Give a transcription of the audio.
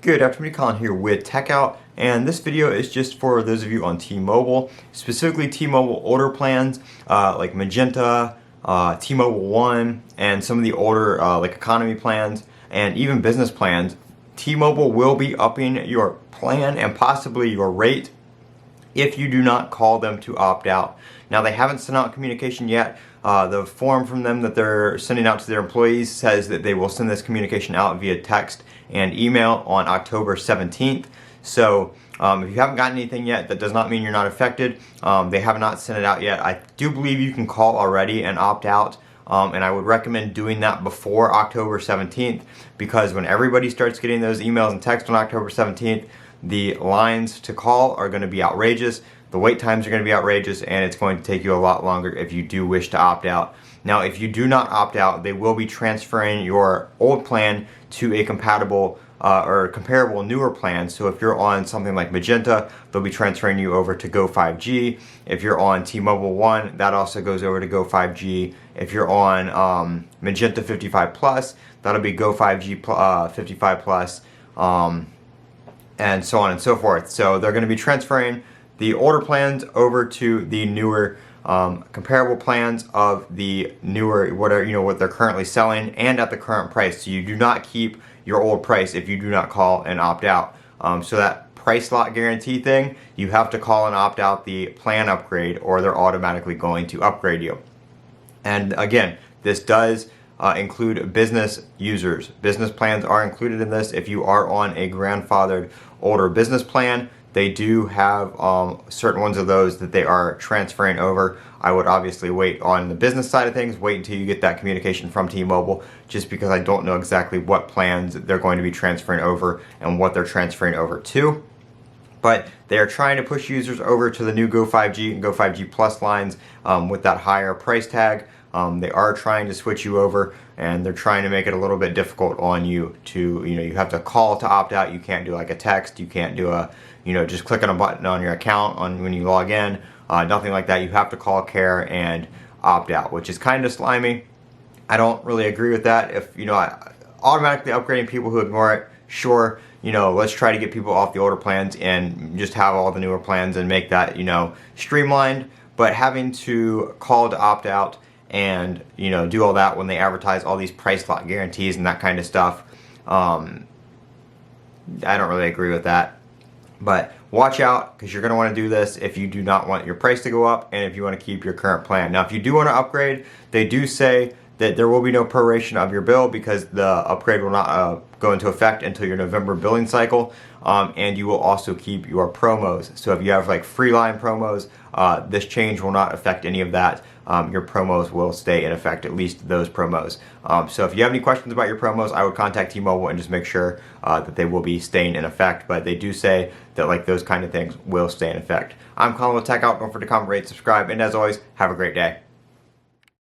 Good afternoon, Colin here with Techout, and this video is just for those of you on T-Mobile, specifically T-Mobile older plans like Magenta, T-Mobile One, and some of the older like economy plans and even business plans. T-Mobile will be upping your plan and possibly your rate if you do not call them to opt out. Now, they haven't sent out communication yet. The form from them that they're sending out to their employees says that they will send this communication out via text and email on October 17th. So if you haven't gotten anything yet, that does not mean you're not affected. They have not sent it out yet. I do believe you can call already and opt out. And I would recommend doing that before October 17th, because when everybody starts getting those emails and texts on October 17th, the lines to call are going to be outrageous, the wait times are going to be outrageous, and it's going to take you a lot longer if you do wish to opt out. Now, if you do not opt out, they will be transferring your old plan to a compatible or comparable newer plan. So if you're on something like Magenta, they'll be transferring you over to Go 5G. If you're on T-Mobile One, that also goes over to Go 5G. If you're on Magenta 55 Plus, that'll be Go 5G 55 Plus, and so on and so forth. So they're going to be transferring the older plans over to the newer comparable plans of the newer, what they're currently selling and at the current price. So you do not keep your old price if you do not call and opt out. So that price lock guarantee thing, you have to call and opt out the plan upgrade, or they're automatically going to upgrade you. And again, this does include business users. Business plans are included in this. If you are on a grandfathered older business plan, they do have certain ones of those that they are transferring over. I would obviously wait on the business side of things, wait until you get that communication from T-Mobile, just because I don't know exactly what plans they're going to be transferring over and what they're transferring over to. But they are trying to push users over to the new Go 5G and Go 5G Plus lines with that higher price tag. They are trying to switch you over, and they're trying to make it a little bit difficult on you to, you have to call to opt out. You can't do like a text. You can't do a, just click on a button on your account when you log in. Nothing like that. You have to call care and opt out, which is kind of slimy. I don't really agree with that. If, automatically upgrading people who ignore it, sure. Let's try to get people off the older plans and just have all the newer plans and make that, streamlined. But having to call to opt out and do all that when they advertise all these price lock guarantees and that kind of stuff, I don't really agree with that. But watch out, because you're going to want to do this if you do not want your price to go up and if you want to keep your current plan. Now, if you do want to upgrade, they do say that there will be no proration of your bill, because the upgrade will not go into effect until your November billing cycle, and you will also keep your promos. So if you have like free line promos, this change will not affect any of that. Your promos will stay in effect, at least those promos. So if you have any questions about your promos, I would contact T-Mobile and just make sure that they will be staying in effect. But they do say that like those kind of things will stay in effect. I'm Colin with Techout. Don't forget to comment, rate, subscribe, and as always, have a great day.